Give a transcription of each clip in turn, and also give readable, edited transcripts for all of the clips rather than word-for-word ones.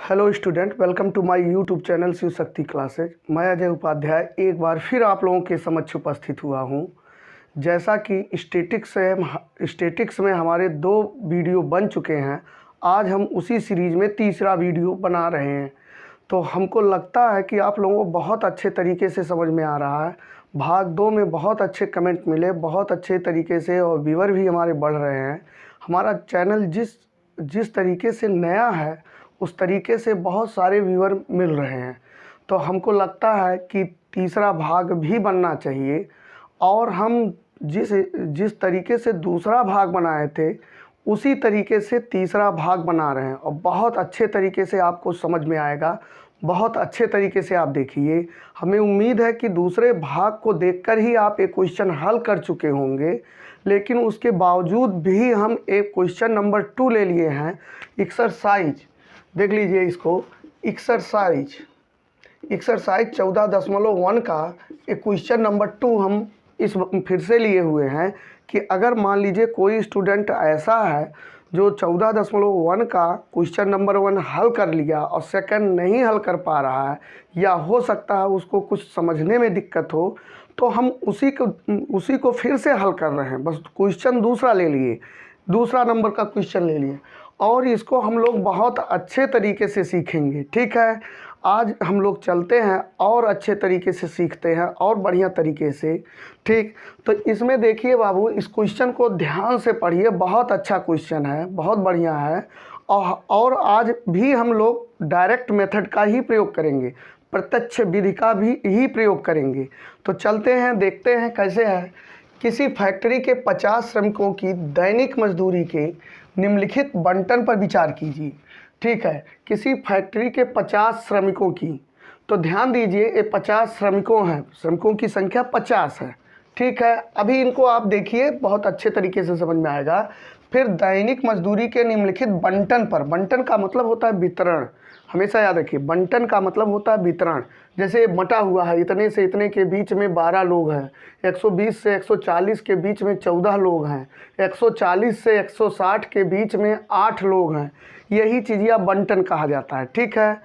Hello student, welcome to my YouTube channel Shiv Shakti classes. मैं अजय उपाध्याय एक बार फिर आप लोगों के समक्ष उपस्थित हुआ हूं। जैसा कि स्टैटिक्स में हमारे 2 वीडियो बन चुके हैं, आज हम उसी सीरीज़ में तीसरा वीडियो बना रहे हैं। तो हमको लगता है कि आप लोगों को बहुत अच्छे तरीके से समझ में आ रहा है। भाग 2 में बहुत अच्छे कमेंट मिले, बहुत अच्छे तरीके से, और व्यूअर भी हमारे बढ़ रहे हैं। हमारा चैनल जिस तरीके से नया है उस तरीके से बहुत सारे व्यूअर मिल रहे हैं। तो हमको लगता है कि तीसरा भाग भी बनना चाहिए, और हम जिस तरीके से दूसरा भाग बनाए थे उसी तरीके से तीसरा भाग बना रहे हैं, और बहुत अच्छे तरीके से आपको समझ में आएगा। बहुत अच्छे तरीके से आप देखिए। हमें उम्मीद है कि दूसरे भाग को देखकर ही आप एक क्वेश्चन हल कर चुके होंगे, लेकिन उसके बावजूद भी हम एक क्वेश्चन नंबर 2 ले लिए हैं। एक्सरसाइज देख लीजिए इसको। एक्सरसाइज 14.1 का एक क्वेश्चन नंबर 2 हम इस फिर से लिए हुए हैं कि अगर मान लीजिए कोई स्टूडेंट ऐसा है जो 14.1 का क्वेश्चन नंबर 1 हल कर लिया और सेकंड नहीं हल कर पा रहा है, या हो सकता है उसको कुछ समझने में दिक्कत हो, तो हम उसी को फिर से हल कर रहे हैं। बस क्वेश्चन दूसरा ले लिए, दूसरा नंबर का क्वेश्चन ले लिए, और इसको हम लोग बहुत अच्छे तरीके से सीखेंगे। ठीक है, आज हम लोग चलते हैं और अच्छे तरीके से सीखते हैं और बढ़िया तरीके से। ठीक, तो इसमें देखिए बाबू, इस क्वेश्चन को ध्यान से पढ़िए। बहुत अच्छा क्वेश्चन है, बहुत बढ़िया है। और आज भी हम लोग डायरेक्ट मेथड का ही प्रयोग करेंगे, प्रत्यक्ष विधि का भी ही प्रयोग करेंगे। तो चलते हैं, देखते हैं कैसे है। किसी फैक्ट्री के 50 श्रमिकों की दैनिक मजदूरी के निम्नलिखित बंटन पर विचार कीजिए। ठीक है, किसी फैक्ट्री के 50 श्रमिकों की, तो ध्यान दीजिए ये 50 श्रमिकों हैं, श्रमिकों की संख्या 50 है। ठीक है, अभी इनको आप देखिए, बहुत अच्छे तरीके से समझ में आएगा। फिर दैनिक मजदूरी के निम्नलिखित बंटन पर, बंटन का मतलब होता है वितरण, हमेशा याद रखिए। बंटन का मतलब होता है वितरण। जैसे बटा हुआ है, इतने से इतने के बीच में 12 लोग हैं, 120 से 140 के बीच में 14 लोग हैं, 140 से 160 के बीच में 8 लोग हैं। यही चीज़िया बंटन कहा जाता है। ठीक है,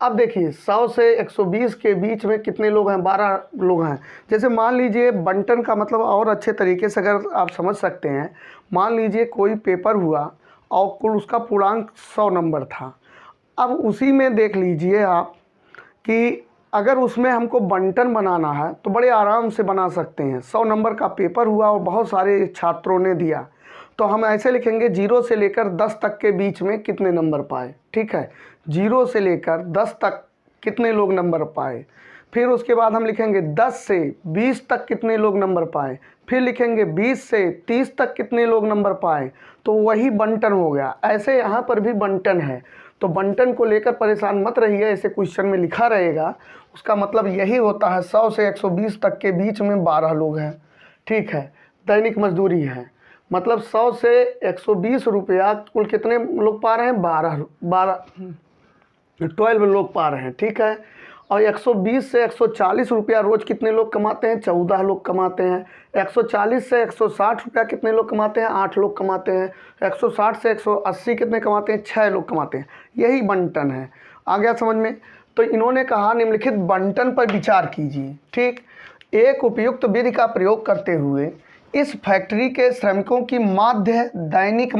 अब देखिए 100 से 120 के बीच में कितने लोग हैं? 12 लोग हैं। जैसे मान लीजिए बंटन का मतलब और अच्छे तरीके से अगर आप समझ सकते हैं, मान लीजिए कोई पेपर हुआ और कुल उसका पूर्णांक 100 नंबर था। अब उसी में देख लीजिए आप कि अगर उसमें हमको बंटन बनाना है तो बड़े आराम से बना सकते हैं। 100 नंबर का पेपर हुआ और बहुत सारे छात्रों ने दिया, तो हम ऐसे लिखेंगे 0 से लेकर 10 तक के बीच में कितने नंबर पाए। ठीक है, 0 से लेकर 10 तक कितने लोग नंबर पाए। फिर उसके बाद हम लिखेंगे 10 से 20 तक कितने लोग नंबर पाए। फिर लिखेंगे 20 से 30 तक कितने लोग नंबर पाए। तो वही बंटन हो गया। ऐसे यहाँ पर भी बंटन है, तो बंटन को लेकर परेशान मत रहिए, ऐसे क्वेश्चन में लिखा रहेगा। उसका मतलब यही होता है 100 से 120 तक के बीच में 12 लोग हैं। ठीक है, दैनिक मजदूरी है, मतलब 100 से 120 रुपया कुल कितने लोग पा रहे हैं? 12 लोग पा रहे हैं। ठीक है, और 120 से 140 रुपया रोज़ कितने लोग कमाते हैं? 14 लोग कमाते हैं। 140 से 160 रुपया कितने लोग कमाते हैं? 8 लोग कमाते हैं। 160 से 180 कितने कमाते हैं? 6 लोग कमाते हैं। यही बंटन है। आ गया समझ में? तो इन्होंने कहा निम्नलिखित बंटन पर विचार कीजिए। ठीक, एक उपयुक्त विधि का प्रयोग करते हुए इस फैक्ट्री के श्रमिकों की माध्य दैनिक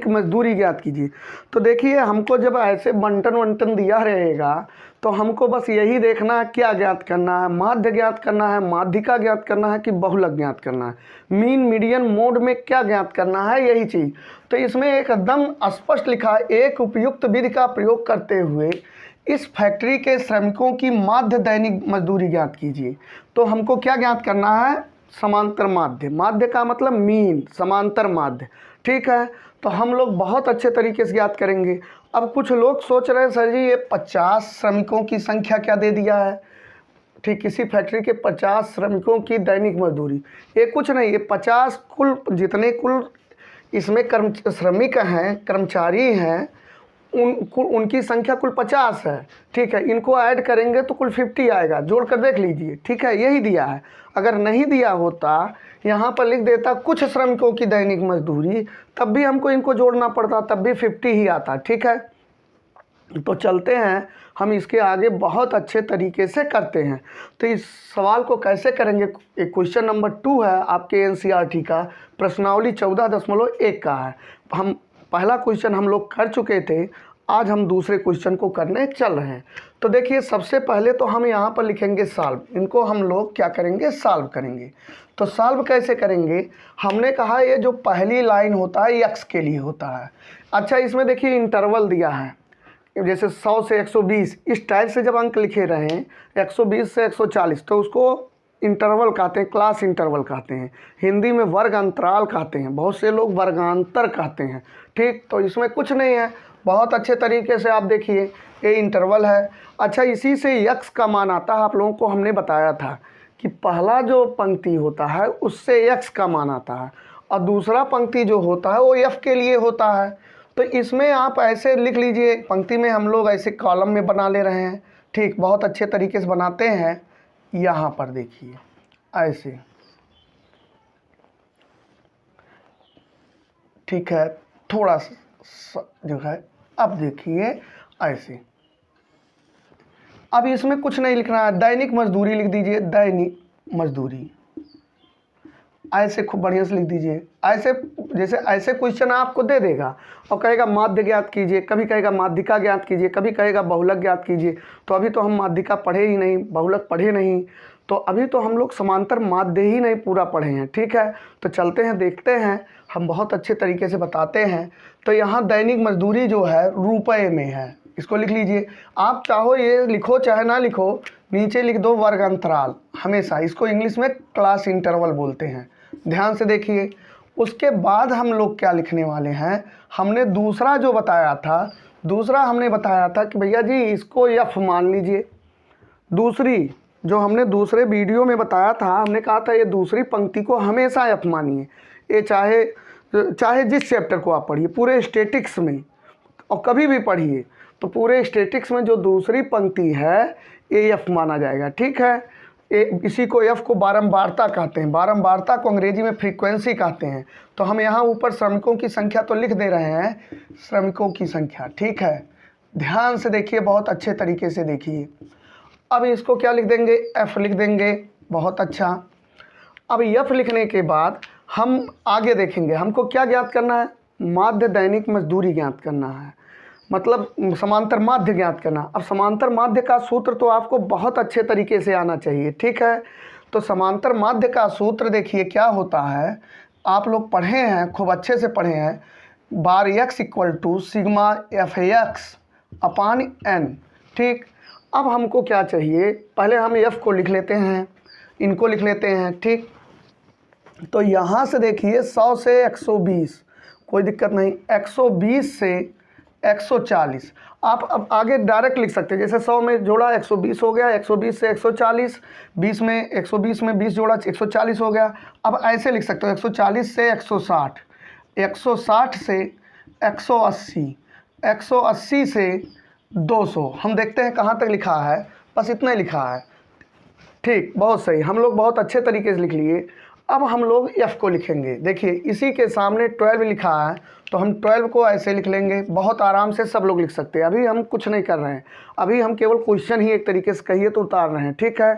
मजदूरी ज्ञात कीजिए। तो देखिए, हमको जब ऐसे बंटन वंटन दिया रहेगा तो हमको बस यही देखना है क्या ज्ञात करना है। माध्य ज्ञात करना है, माध्यिका ज्ञात करना है कि बहुलक ज्ञात करना है, मीन मीडियन मोड में क्या ज्ञात करना है, यही चीज़। तो इसमें एकदम स्पष्ट लिखा है, एक उपयुक्त विधि का प्रयोग करते हुए इस फैक्ट्री के श्रमिकों की माध्य दैनिक मजदूरी ज्ञात कीजिए। तो हमको क्या ज्ञात करना है? समांतर माध्य। माध्य का मतलब मीन, समांतर माध्य। ठीक है, तो हम लोग बहुत अच्छे तरीके से ज्ञात करेंगे। अब कुछ लोग सोच रहे हैं सर जी ये 50 श्रमिकों की संख्या क्या दे दिया है। ठीक, किसी फैक्ट्री के 50 श्रमिकों की दैनिक मजदूरी, ये कुछ नहीं, ये 50 कुल जितने कुल इसमें श्रमिक हैं, कर्मचारी हैं, उनकी संख्या कुल 50 है, ठीक है। इनको ऐड करेंगे तो कुल 50 आएगा, जोड़ कर देख लीजिए, ठीक है। यही दिया है। अगर नहीं दिया होता, यहाँ पर लिख देता कुछ श्रमिकों की दैनिक मजदूरी, तब भी हमको इनको जोड़ना पड़ता, तब भी 50 ही आता, ठीक है। तो चलते हैं हम इसके आगे बहुत अच्छे तरीके से करते हैं। तो इस सवाल को कैसे करेंगे, एक क्वेश्चन नंबर 2 है आपके एनसीईआरटी का, प्रश्नावली 14.1 का है। हम पहला क्वेश्चन हम लोग कर चुके थे, आज हम दूसरे क्वेश्चन को करने चल रहे हैं। तो देखिए, सबसे पहले तो हम यहाँ पर लिखेंगे सॉल्व, इनको हम लोग क्या करेंगे, सॉल्व करेंगे। तो सॉल्व कैसे करेंगे, हमने कहा ये जो पहली लाइन होता है x के लिए होता है। अच्छा, इसमें देखिए इंटरवल दिया है, जैसे 100 से 120 इस टाइप से जब अंक लिखे रहे हैं, 120 से 140, तो उसको इंटरवल कहते हैं, क्लास इंटरवल कहते हैं, हिंदी में वर्ग अंतराल कहते हैं, बहुत से लोग वर्गांतर कहते हैं, ठीक। तो इसमें कुछ नहीं है, बहुत अच्छे तरीके से आप देखिए, ये इंटरवल है। अच्छा, इसी से x का मान आता है, आप लोगों को हमने बताया था कि पहला जो पंक्ति होता है उससे x का मान आता है, और दूसरा पंक्ति जो होता है वो f के लिए होता है। तो इसमें आप ऐसे लिख लीजिए, पंक्ति में हम लोग ऐसे कॉलम में बना ले रहे हैं, ठीक, बहुत अच्छे तरीके से बनाते हैं। यहाँ पर देखिए ऐसे, ठीक है, थोड़ा सा जो है, अब देखिए ऐसे। अब इसमें कुछ नहीं लिखना है, दैनिक मजदूरी लिख दीजिए, दैनिक मजदूरी ऐसे खूब बढ़िया से लिख दीजिए। ऐसे जैसे ऐसे क्वेश्चन आपको दे देगा और कहेगा माध्य ज्ञात कीजिए, कभी कहेगा माध्यिका ज्ञात कीजिए, कभी कहेगा बहुलक ज्ञात कीजिए। तो अभी तो हम माध्यिका पढ़े ही नहीं, बहुलक पढ़े नहीं, तो अभी तो हम लोग समांतर माध्य ही नहीं पूरा पढ़े हैं, ठीक है। तो चलते हैं, देखते हैं, हम बहुत अच्छे तरीके से बताते हैं। तो यहाँ दैनिक मजदूरी जो है रुपये में है, इसको लिख लीजिए। आप चाहो ये लिखो चाहे ना लिखो, नीचे लिख दो वर्ग अंतराल, हमेशा इसको इंग्लिश में क्लास इंटरवल बोलते हैं। ध्यान से देखिए, उसके बाद हम लोग क्या लिखने वाले हैं, हमने दूसरा जो बताया था, दूसरा हमने बताया था कि भैया जी इसको f मान लीजिए। दूसरी जो हमने दूसरे वीडियो में बताया था, हमने कहा था ये दूसरी पंक्ति को हमेशा f मानिए। ये चाहे जिस चैप्टर को आप पढ़िए, पूरे स्टैटिक्स में और कभी भी पढ़िए, तो पूरे स्टैटिक्स में जो दूसरी पंक्ति है ये f माना जाएगा, ठीक है। इसी को f को बारंबारता कहते हैं, बारंबारता को अंग्रेजी में फ्रीक्वेंसी कहते हैं। तो हम यहाँ ऊपर श्रमिकों की संख्या तो लिख दे रहे हैं, श्रमिकों की संख्या, ठीक है। ध्यान से देखिए, बहुत अच्छे तरीके से देखिए। अब इसको क्या लिख देंगे, f लिख देंगे, बहुत अच्छा। अब f लिखने के बाद हम आगे देखेंगे, हमको क्या ज्ञात करना है, माध्य दैनिक मजदूरी ज्ञात करना है, मतलब समांतर माध्य ज्ञात करना। अब समांतर माध्य का सूत्र तो आपको बहुत अच्छे तरीके से आना चाहिए, ठीक है। तो समांतर माध्य का सूत्र देखिए क्या होता है, आप लोग पढ़े हैं, खूब अच्छे से पढ़े हैं, bar x equal to sigma F X upon n, ठीक। अब हमको क्या चाहिए, पहले हम f को लिख लेते हैं, इनको लिख लेते हैं, ठीक। तो यहाँ से देखिए 100 से 120 कोई दिक्कत नहीं, 120 से 140 आप अब आगे डायरेक्ट लिख सकते हैं, जैसे 100 में जोड़ा 120 हो गया, 120 से 140, 20 में 120 में 20 जोड़ा 140 हो गया। अब ऐसे लिख सकते हो 140 से 160, 160 से 180, 180 से 200। हम देखते हैं कहाँ तक लिखा है, बस इतना ही लिखा है, ठीक, बहुत सही, हम लोग बहुत अच्छे तरीके से लिख लिए। अब हम लोग f को लिखेंगे, देखिए इसी के सामने 12 लिखा है, तो हम 12 को ऐसे लिख लेंगे, बहुत आराम से सब लोग लिख सकते हैं। अभी हम कुछ नहीं कर रहे हैं, अभी हम केवल क्वेश्चन ही एक तरीके से कहिए तो उतार रहे हैं, ठीक है।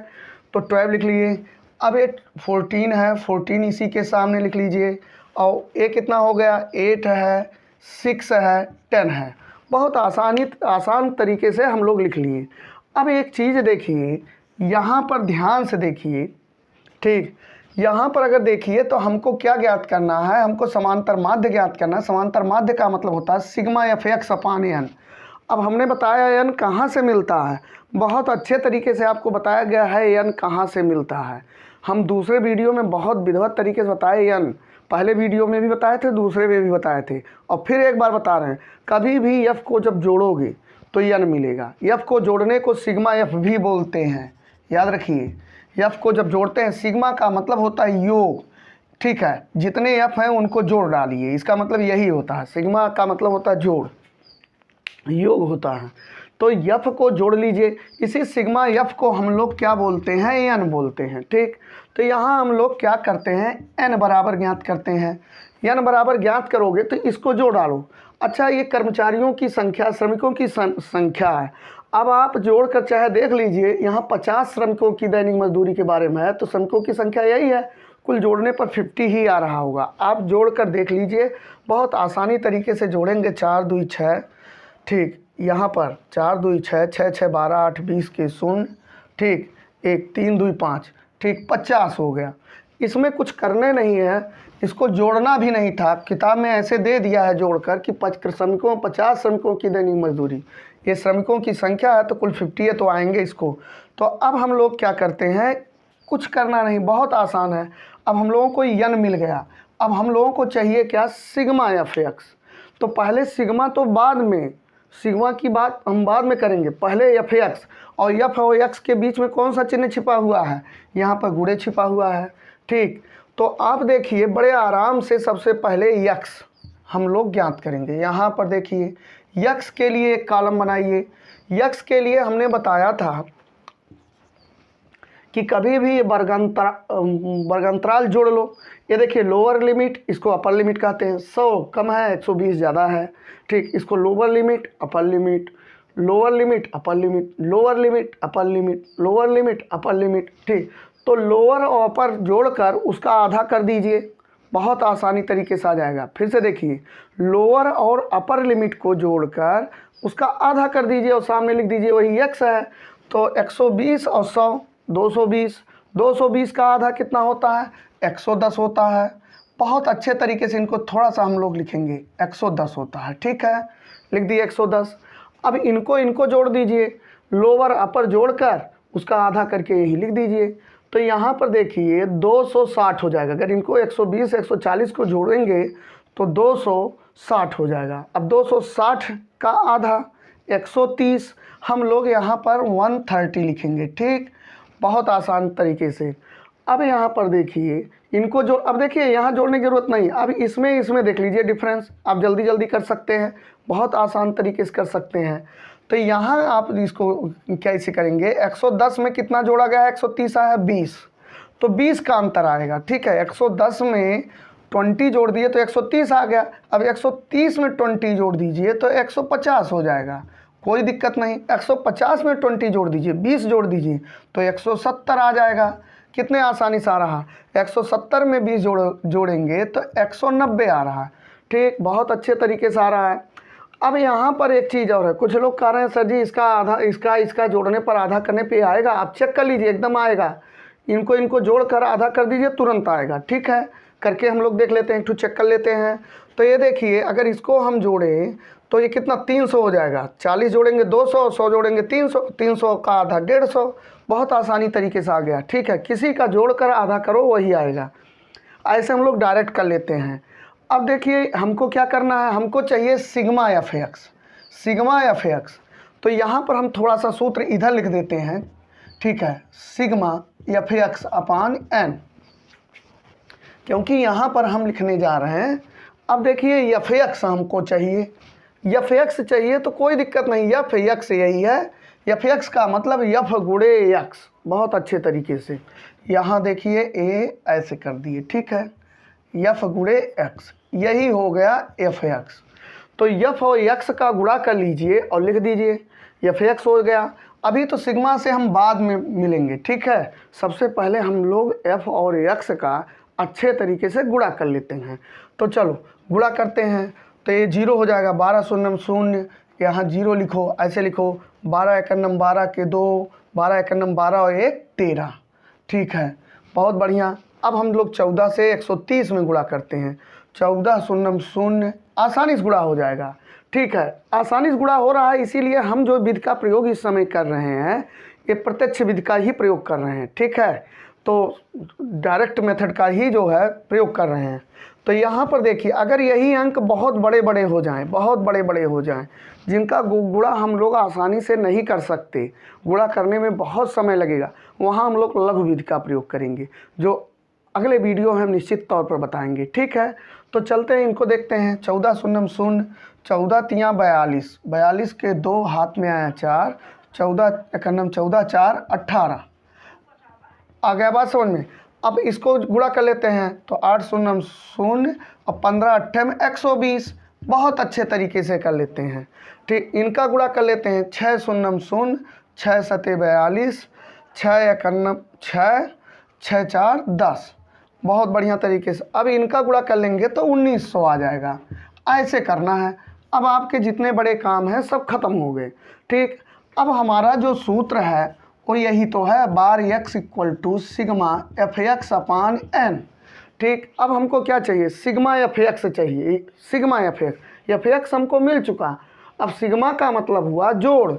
तो 12 लिख लिए। अब ये 14 है, 14 इसी के सामने लिख लीजिए, और ये कितना हो गया, 8 है, 6 है, 10 है। बहुत आसान तरीके से हम लोग लिख लिए। अब एक चीज़ देखिए, यहाँ पर ध्यान से देखिए, ठीक, यहाँ पर अगर देखिए तो हमको क्या ज्ञात करना है, हमको समांतर माध्य ज्ञात करना है। समांतर माध्य का मतलब होता है sigma F X upon n। अब हमने बताया n कहाँ से मिलता है, बहुत अच्छे तरीके से आपको बताया गया है n कहाँ से मिलता है। हम दूसरे वीडियो में बहुत विधिवत तरीके से बताए n, पहले वीडियो में भी बताए थे, दूसरे में भी बताए थे, और फिर एक बार बता रहे हैं, कभी भी f को जब जोड़ोगे तो n मिलेगा। f को जोड़ने को सिग्मा f भी बोलते हैं, याद रखिए। f को जब जोड़ते हैं, सिग्मा का मतलब होता है योग, ठीक है, जितने f हैं उनको जोड़ डालिए, इसका मतलब यही होता है, सिग्मा का मतलब होता है जोड़। योग होता है। तो यफ को जोड़ लीजिए, इसी सिग्मा यफ को हम लोग क्या बोलते हैं, एन बोलते हैं। ठीक, तो यहाँ हम लोग क्या करते हैं, एन बराबर ज्ञात करते हैं। एन बराबर ज्ञात करोगे तो इसको जोड़ डालो। अच्छा, ये कर्मचारियों की संख्या, श्रमिकों की संख्या है। अब आप जोड़ कर चाहे देख लीजिए, यहाँ 50 श्रमिकों की दैनिक मजदूरी के बारे में है, तो श्रमिकों की संख्या यही है, कुल जोड़ने पर 50 ही आ रहा होगा। आप जोड़ कर देख लीजिए, बहुत आसानी तरीके से जोड़ेंगे। 4 2 6, ठीक, यहाँ पर 4 2 6, 6 6 12 8 20 के 0, ठीक, 1 3 2 5, ठीक, 50 हो गया। इसमें कुछ करने नहीं है, इसको जोड़ना भी नहीं था, किताब में ऐसे दे दिया है जोड़कर कि 50 श्रमिकों की दैनिक मजदूरी, ये श्रमिकों की संख्या है तो कुल 50 है, तो आएंगे इसको। तो अब हम लोग क्या करते हैं, कुछ करना नहीं, बहुत आसान है। अब हम लोगों को यन मिल गया, अब हम लोगों को चाहिए क्या, सिग्मा एफ एक्स। तो पहले सिग्मा, तो बाद में सिग्मा की बात हम बाद में करेंगे, पहले एफ एक्स। और एफ और एक्स के बीच में कौन सा चिन्ह छिपा हुआ है, यहाँ पर गुणे छिपा हुआ है। ठीक, तो आप देखिए बड़े आराम से सबसे पहले यक्स हम लोग ज्ञात करेंगे। यहाँ पर देखिए यक्स के लिए एक कॉलम बनाइए। यक्स के लिए हमने बताया था कि कभी भी वर्गांतराल जोड़ लो। ये देखिए लोअर लिमिट, इसको अपर लिमिट कहते हैं। 100 कम है, 120 ज़्यादा है। ठीक, इसको lower limit, upper limit, lower limit, upper limit, lower limit, upper limit, lower limit, upper limit. ठीक, तो लोअर और अपर जोड़कर उसका आधा कर दीजिए, बहुत आसानी तरीके से आ जाएगा। फिर से देखिए, लोअर और अपर लिमिट को जोड़कर उसका आधा कर दीजिए और सामने लिख दीजिए वही एक्स है। तो 120 और 100 220, 220 का आधा कितना होता है, 110 होता है। बहुत अच्छे तरीके से इनको थोड़ा सा हम लोग लिखेंगे, 110 होता है। ठीक है, लिख दिए 110। अब इनको जोड़ दीजिए, लोअर अपर जोड़कर उसका आधा करके यही लिख दीजिए। तो यहाँ पर देखिए 260 हो जाएगा। अगर इनको 120 140 को जोड़ेंगे तो 260 हो जाएगा। अब 260 का आधा 130, हम लोग यहाँ पर 130 लिखेंगे। ठीक, बहुत आसान तरीके से। अब यहाँ पर देखिए इनको जो, अब देखिए यहाँ जोड़ने की ज़रूरत नहीं। अब इसमें देख लीजिए डिफरेंस, आप जल्दी जल्दी कर सकते हैं, बहुत आसान तरीके से कर सकते हैं। तो यहाँ आप इसको कैसे करेंगे, 110 में कितना जोड़ा गया है, 130 आया है 20, तो 20 का अंतर आएगा। ठीक है, 110 में 20 जोड़ दिए तो 130 आ गया। अब 130 में 20 जोड़ दीजिए तो 150 हो जाएगा, कोई दिक्कत नहीं। 150 में 20 जोड़ दीजिए, 20 जोड़ दीजिए तो 170 आ जाएगा। कितने आसानी से आ रहा, 170 में 20 जोड़ेंगे तो 190 आ रहा है। ठीक, बहुत अच्छे तरीके से आ रहा है। अब यहाँ पर एक चीज़ और है, कुछ लोग कह रहे हैं सर जी इसका आधा, इसका जोड़ने पर आधा करने पे आएगा। आप चेक कर लीजिए, एकदम आएगा। इनको जोड़कर आधा कर दीजिए, तुरंत आएगा। ठीक है, करके हम लोग देख लेते हैं, एक ठो चेक कर लेते हैं। तो ये देखिए, अगर इसको हम जोड़ें तो ये कितना 300 हो जाएगा। 40 जोड़ेंगे 200, 100 जोड़ेंगे 300, 300 का आधा 150। बहुत आसानी तरीके से आ गया। ठीक है, किसी का जोड़कर आधा करो वही आएगा। ऐसे हम लोग डायरेक्ट कर लेते हैं। अब देखिए हमको क्या करना है, हमको चाहिए sigma F x, sigma F x. तो यहाँ पर हम थोड़ा सा सूत्र इधर लिख देते हैं। ठीक है, sigma F X upon N, क्योंकि यहाँ पर हम लिखने जा रहे हैं। अब देखिए एफ एक्स हमको चाहिए, एफ एक्स चाहिए तो कोई दिक्कत नहीं, एफ एक्स यही है। एफ एक्स का मतलब एफ गुणे एक्स, बहुत अच्छे तरीके से। यहाँ देखिए ए ऐसे कर दिए। ठीक है, एफ गुणे एक्स, यही हो गया एफ एक्स। तो एफ और एक्स का गुणा कर लीजिए और लिख दीजिए, एफ एक्स हो गया। अभी तो सिग्मा से हम बाद में मिलेंगे। ठीक है, सबसे पहले हम लोग एफ और एक्स का अच्छे तरीके से गुणा कर लेते हैं। तो चलो गुणा करते हैं। तो ये 0 हो जाएगा, 12 शून्य 0, यहाँ 0 लिखो, ऐसे लिखो, 12 एकन्नम 12 के 2, 12 एकन्नम 12 और 1 13। ठीक है, बहुत बढ़िया। अब हम लोग 14 से 130 में गुणा करते हैं। 14 शून्य 0, आसानी से गुणा हो जाएगा। ठीक है, आसानी से गुणा हो रहा है, इसीलिए हम जो विधि का प्रयोग इस समय कर रहे हैं ये प्रत्यक्ष विधि का ही प्रयोग कर रहे हैं। ठीक है, तो डायरेक्ट मेथड का ही जो है प्रयोग कर रहे हैं। तो यहाँ पर देखिए, अगर यही अंक बहुत बड़े बड़े हो जाएं, बहुत बड़े बड़े हो जाएं, जिनका गुणा हम लोग आसानी से नहीं कर सकते, गुणा करने में बहुत समय लगेगा, वहाँ हम लोग लघु विधि का प्रयोग करेंगे, जो अगले वीडियो में हम निश्चित तौर पर बताएंगे। ठीक है, तो चलते हैं इनको देखते हैं। 14 शून्यम शून्य, 14 तियाँ 42, 42 के 2 हाथ में आया 4, 14 एकन्नम 14 4 18। आ गया बात समझ में। अब इसको गुणा कर लेते हैं तो 8 शून्यम शून्य और 15 अट्ठे में 120, बहुत अच्छे तरीके से कर लेते हैं। ठीक, इनका गुणा कर लेते हैं। 6 शून्यम शून्य, 6 सते 42, 6 एकन्नम 6, 6 4 10, बहुत बढ़िया तरीके से। अब इनका गुणा कर लेंगे तो 1900 आ जाएगा। ऐसे करना है। अब आपके जितने बड़े काम हैं सब खत्म हो गए। ठीक, अब हमारा जो सूत्र है वो यही तो है, bar x equal to sigma F X upon N. ठीक, अब हमको क्या चाहिए, सिग्मा एफ एक्स चाहिए। सिग्मा एफ एक्स हमको मिल चुका। अब सिग्मा का मतलब हुआ जोड़,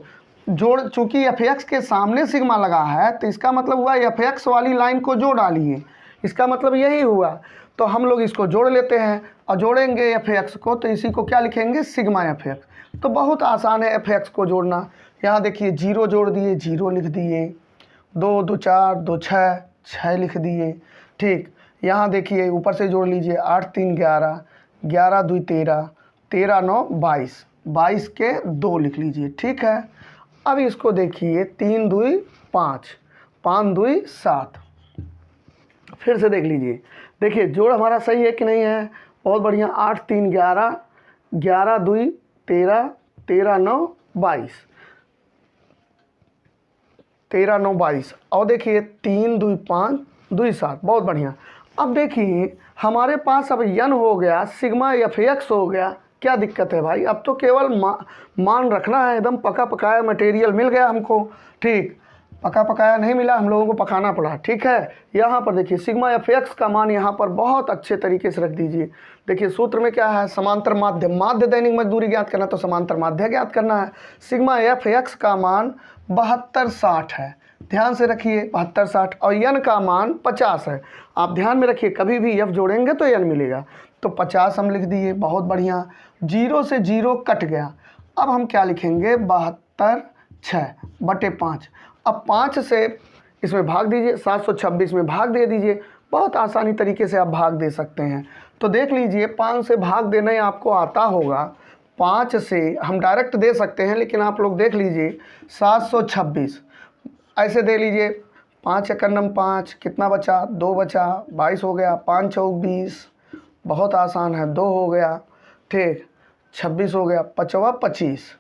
चूँकि एफ एक्स के सामने सिग्मा लगा है तो इसका मतलब हुआ एफ एक्स वाली लाइन को जोड़ डालिए, इसका मतलब यही हुआ। तो हम लोग इसको जोड़ लेते हैं और जोड़ेंगे एफ एक्स को, तो इसी को क्या लिखेंगे, सिग्मा एफ एक्स। तो बहुत आसान है एफ एक्स को जोड़ना। यहाँ देखिए 0 जोड़ दिए, 0 लिख दिए, 2 2 4 2 6 6 लिख दिए। ठीक, यहाँ देखिए ऊपर से जोड़ लीजिए, 8 3 11, 11 2 13, 13 9 22, 22 के 2 लिख लीजिए। ठीक है, अब इसको देखिए 3 2 5, 5 2 7, फिर से देख लीजिए। देखिए जोड़ हमारा सही है कि नहीं है, बहुत बढ़िया। 8 3 11, 11 2 13, 13 9 22, 13 9 22, और देखिए 3 2 5 2 7, बहुत बढ़िया। अब देखिए हमारे पास अब यन हो गया, सिग्मा एफ एक्स हो गया। क्या दिक्कत है भाई, अब तो केवल मान रखना है। एकदम पका पकाया मटेरियल मिल गया हमको। ठीक, पका पकाया नहीं मिला, हम लोगों को पकाना पड़ा। ठीक है, यहाँ पर देखिए सिग्मा एफ एक्स का मान यहाँ पर बहुत अच्छे तरीके से रख दीजिए। देखिए सूत्र में क्या है, समांतर माध्य, माध्य दैनिक मजदूरी ज्ञात करना तो समांतर माध्य ज्ञात करना है। सिग्मा एफ एक्स का मान 7260 है, ध्यान से रखिए 7260, और यन का मान 50 है। आप ध्यान में रखिए, कभी भी एफ जोड़ेंगे तो यन मिलेगा। तो 50 हम लिख दिए, बहुत बढ़िया। 0 से 0 कट गया। अब हम क्या लिखेंगे, 72/6/5। अब 5 से इसमें भाग दीजिए, 726 में भाग दे दीजिए। बहुत आसानी तरीके से आप भाग दे सकते हैं। तो देख लीजिए 5 से भाग देने आपको आता होगा। 5 से हम डायरेक्ट दे सकते हैं, लेकिन आप लोग देख लीजिए 726 ऐसे दे लीजिए। 5 एकन्नम 5, कितना बचा, 2 बचा, 22 हो गया। 5 चौक 20, बहुत आसान है, 2 हो गया। ठीक, 26 हो गया, 5वां 25,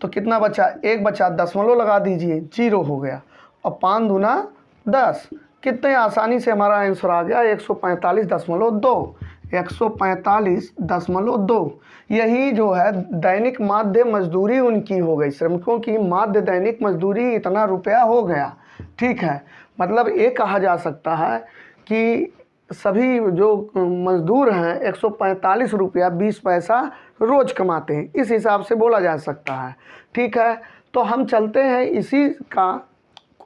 तो कितना बचा, 1 बचा, दशमलव लगा दीजिए, 0 हो गया। और 5 दूना 10, कितने आसानी से हमारा आंसर आ गया 145.2, 145.2। यही जो है दैनिक माध्य मजदूरी उनकी हो गई, श्रमिकों की माध्य दैनिक मजदूरी इतना रुपया हो गया। ठीक है, मतलब ये कहा जा सकता है कि सभी जो मज़दूर हैं 145 रुपया 20 पैसा रोज़ कमाते हैं, इस हिसाब से बोला जा सकता है। ठीक है, तो हम चलते हैं, इसी का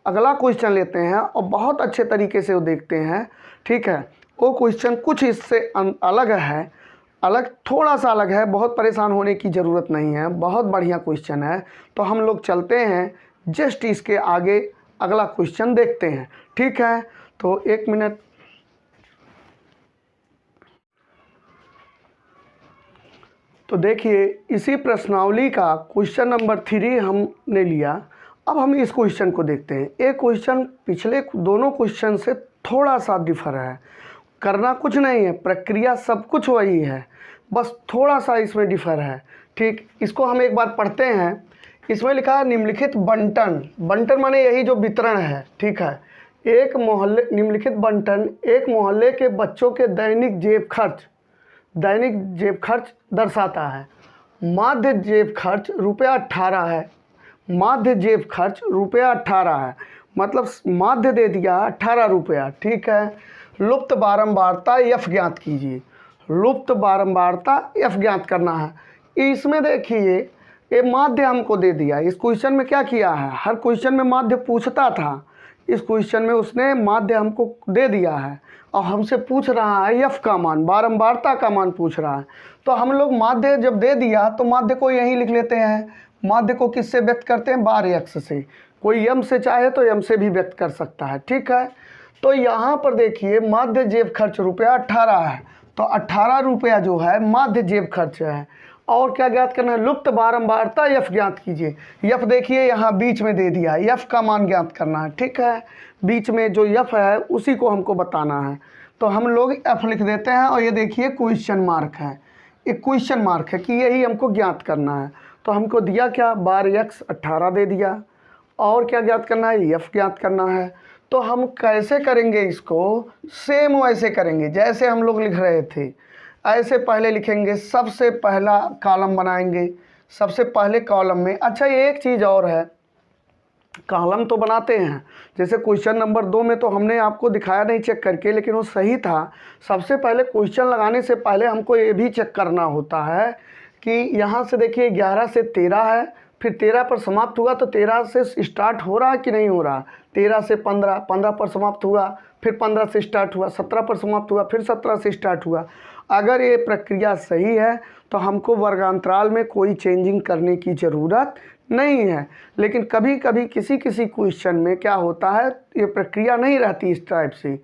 अगला क्वेश्चन लेते हैं और बहुत अच्छे तरीके से वो देखते हैं। ठीक है, वो क्वेश्चन कुछ इससे अलग है, थोड़ा सा अलग है, बहुत परेशान होने की ज़रूरत नहीं है, बहुत बढ़िया क्वेश्चन है। तो हम लोग चलते हैं, जस्ट इसके आगे अगला क्वेश्चन देखते हैं। ठीक है, तो 1 मिनट। तो देखिए इसी प्रश्नावली का क्वेश्चन नंबर 3 हमने लिया। अब हम इस क्वेश्चन को देखते हैं। ये क्वेश्चन पिछले दोनों क्वेश्चन से थोड़ा सा डिफर है, करना कुछ नहीं है, प्रक्रिया सब कुछ वही है, बस थोड़ा सा इसमें डिफर है। ठीक, इसको हम एक बार पढ़ते हैं। इसमें लिखा है निम्नलिखित बंटन, बंटन माने यही जो वितरण है। ठीक है, एक मोहल्ले, निम्नलिखित बंटन एक मोहल्ले के बच्चों के दैनिक जेब खर्च दर्शाता है। माध्य जेब खर्च रुपया 18 है, माध्य जेब खर्च रुपया 18 है, मतलब माध्य दे दिया 18 रुपया। ठीक है, लुप्त बारंबारता एफ ज्ञात कीजिए, लुप्त बारंबारता एफ ज्ञात करना है। इसमें देखिए ये माध्य हमको दे दिया। इस क्वेश्चन में क्या किया है, हर क्वेश्चन में माध्य पूछता था, इस क्वेश्चन में उसने माध्य हमको दे दिया है और हमसे पूछ रहा है एफ का मान, बारंबारता का मान पूछ रहा है। तो हम लोग माध्य जब दे दिया तो माध्य को यहीं लिख लेते हैं। माध्य को किससे व्यक्त करते हैं, बार एक्स से, कोई यम से चाहे तो यम से भी व्यक्त कर सकता है। ठीक है, तो यहाँ पर देखिए माध्य जेब खर्च रुपया 18 है, तो 18 रुपया जो है माध्य जेब खर्च है। और क्या ज्ञात करना है, लुप्त बारंबारता यफ ज्ञात कीजिए। यफ देखिए यहाँ बीच में दे दिया, यफ का मान ज्ञात करना है, ठीक है। बीच में जो यफ है उसी को हमको बताना है, तो हम लोग एफ लिख देते हैं। और ये देखिए क्वेश्चन मार्क है, एक क्वेश्चन मार्क है कि यही हमको ज्ञात करना है। तो हमको दिया क्या, 12x 18 दे दिया। और क्या ज्ञात करना है, यफ ज्ञात करना है। तो हम कैसे करेंगे इसको, सेम वैसे करेंगे जैसे हम लोग लिख रहे थे, ऐसे पहले लिखेंगे। सबसे पहला कॉलम बनाएंगे, सबसे पहले कॉलम में। अच्छा ये एक चीज़ और है, कॉलम तो बनाते हैं, जैसे क्वेश्चन नंबर 2 में तो हमने आपको दिखाया नहीं चेक करके, लेकिन वो सही था। सबसे पहले क्वेश्चन लगाने से पहले हमको ये भी चेक करना होता है कि यहाँ से देखिए 11 से 13 है, फिर 13 पर समाप्त हुआ, तो 13 से स्टार्ट हो रहा है कि नहीं हो रहा। 13 से 15, 15 पर समाप्त हुआ, फिर 15 से स्टार्ट हुआ, 17 पर समाप्त हुआ, फिर 17 से स्टार्ट हुआ। अगर ये प्रक्रिया सही है तो हमको वर्गांतराल में कोई चेंजिंग करने की ज़रूरत नहीं है। लेकिन कभी कभी किसी किसी क्वेश्चन में क्या होता है, ये प्रक्रिया नहीं रहती इस टाइप से,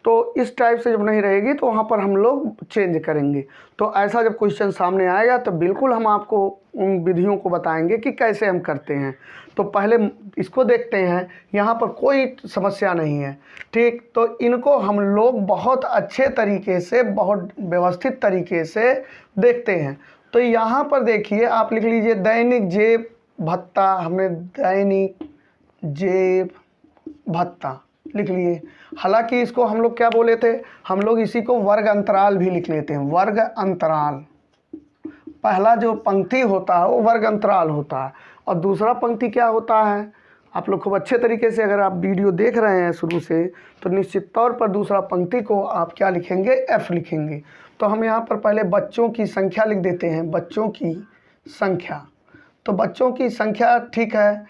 तो इस टाइप से जब नहीं रहेगी तो वहाँ पर हम लोग चेंज करेंगे। तो ऐसा जब क्वेश्चन सामने आएगा तो बिल्कुल हम आपको उन विधियों को बताएंगे कि कैसे हम करते हैं। तो पहले इसको देखते हैं, यहाँ पर कोई समस्या नहीं है, ठीक। तो इनको हम लोग बहुत अच्छे तरीके से, बहुत व्यवस्थित तरीके से देखते हैं। तो यहाँ पर देखिए, आप लिख लीजिए दैनिक जेब भत्ता, हमने दैनिक जेब भत्ता लिख लिए। हालांकि इसको हम लोग क्या बोले थे, हम लोग इसी को वर्ग अंतराल भी लिख लेते हैं, वर्ग अंतराल। पहला जो पंक्ति होता है वो वर्ग अंतराल होता है, और दूसरा पंक्ति क्या होता है, आप लोग खूब अच्छे तरीके से अगर आप वीडियो देख रहे हैं शुरू से, तो निश्चित तौर पर दूसरा पंक्ति को आप क्या लिखेंगे, एफ लिखेंगे। तो हम यहाँ पर पहले बच्चों की संख्या लिख देते हैं, बच्चों की संख्या। तो बच्चों की संख्या, ठीक है।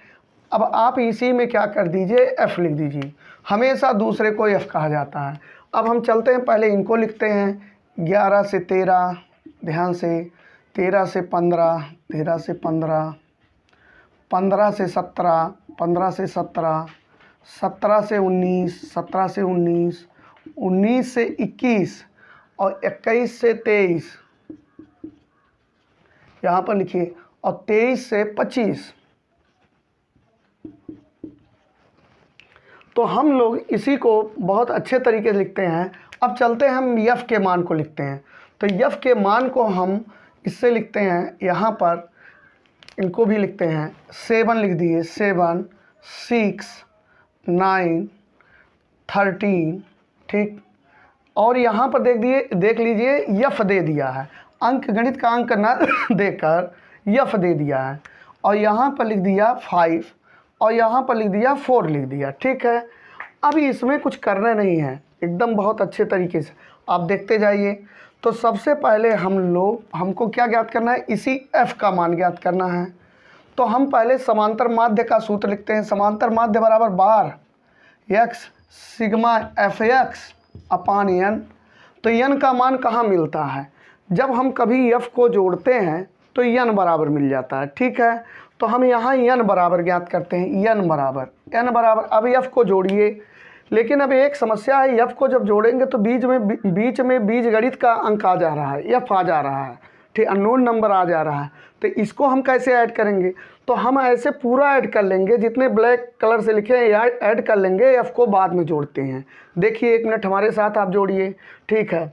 अब आप इसी में क्या कर दीजिए, एफ लिख दीजिए। हमेशा दूसरे को एफ कहा जाता है। अब हम चलते हैं, पहले इनको लिखते हैं। 11 से 13, ध्यान से, 13 से 15, 13 से 15, 15 से 17, 15 से 17, 17 से 19, 17 से 19, 19 से 21 और 21 से 23, यहाँ पर लिखिए, और 23 से 25। तो हम लोग इसी को बहुत अच्छे तरीके से लिखते हैं। अब चलते हैं, हम यफ के मान को लिखते हैं। तो यफ के मान को हम इससे लिखते हैं, यहाँ पर इनको भी लिखते हैं। 7 लिख दिए, 7, 6, 9, 13, ठीक। और यहाँ पर देख लीजिए यफ दे दिया है, अंक गणित का अंक न देकर यफ दे दिया है। और यहाँ पर लिख दिया 5, और यहाँ पर लिख दिया 4 लिख दिया, ठीक है। अभी इसमें कुछ करना नहीं है, एकदम बहुत अच्छे तरीके से आप देखते जाइए। तो सबसे पहले हमको क्या ज्ञात करना है, इसी f का मान ज्ञात करना है। तो हम पहले समांतर माध्य का सूत्र लिखते हैं। समांतर माध्य बराबर बार x सिग्मा fx अपान n। तो n का मान कहाँ मिलता है, जब हम कभी f को जोड़ते हैं तो n बराबर मिल जाता है, ठीक है। तो हम यहाँ n बराबर ज्ञात करते हैं, n बराबर। अब f को जोड़िए, लेकिन अब एक समस्या है, f को जब जोड़ेंगे तो बीच में बीजगणित का अंक आ जा रहा है, f आ जा रहा है, ठीक, अननोन नंबर आ जा रहा है। तो इसको हम कैसे ऐड करेंगे, तो हम ऐसे पूरा ऐड कर लेंगे, जितने ब्लैक कलर से लिखे हैं ऐड कर लेंगे, f को बाद में जोड़ते हैं। देखिए 1 मिनट हमारे साथ आप जोड़िए, ठीक है।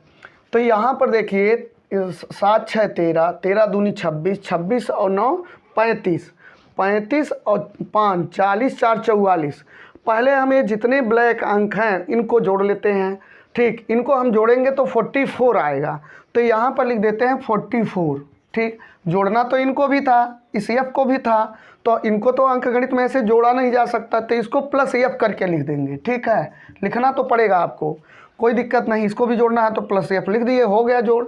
तो यहाँ पर देखिए 7 6 13, 13 दूनी 26, 26 और 9 35, 35 और 5 40, 4 44। पहले हमें जितने ब्लैक अंक हैं इनको जोड़ लेते हैं, ठीक। इनको हम जोड़ेंगे तो 44 आएगा। तो यहाँ पर लिख देते हैं 44, ठीक। जोड़ना तो इनको भी था, इस एफ को भी था, तो इनको तो अंकगणित में से जोड़ा नहीं जा सकता, तो इसको प्लस एफ करके लिख देंगे, ठीक है। लिखना तो पड़ेगा आपको, कोई दिक्कत नहीं। इसको भी जोड़ना है तो प्लस एफ लिख दिए, हो गया जोड़,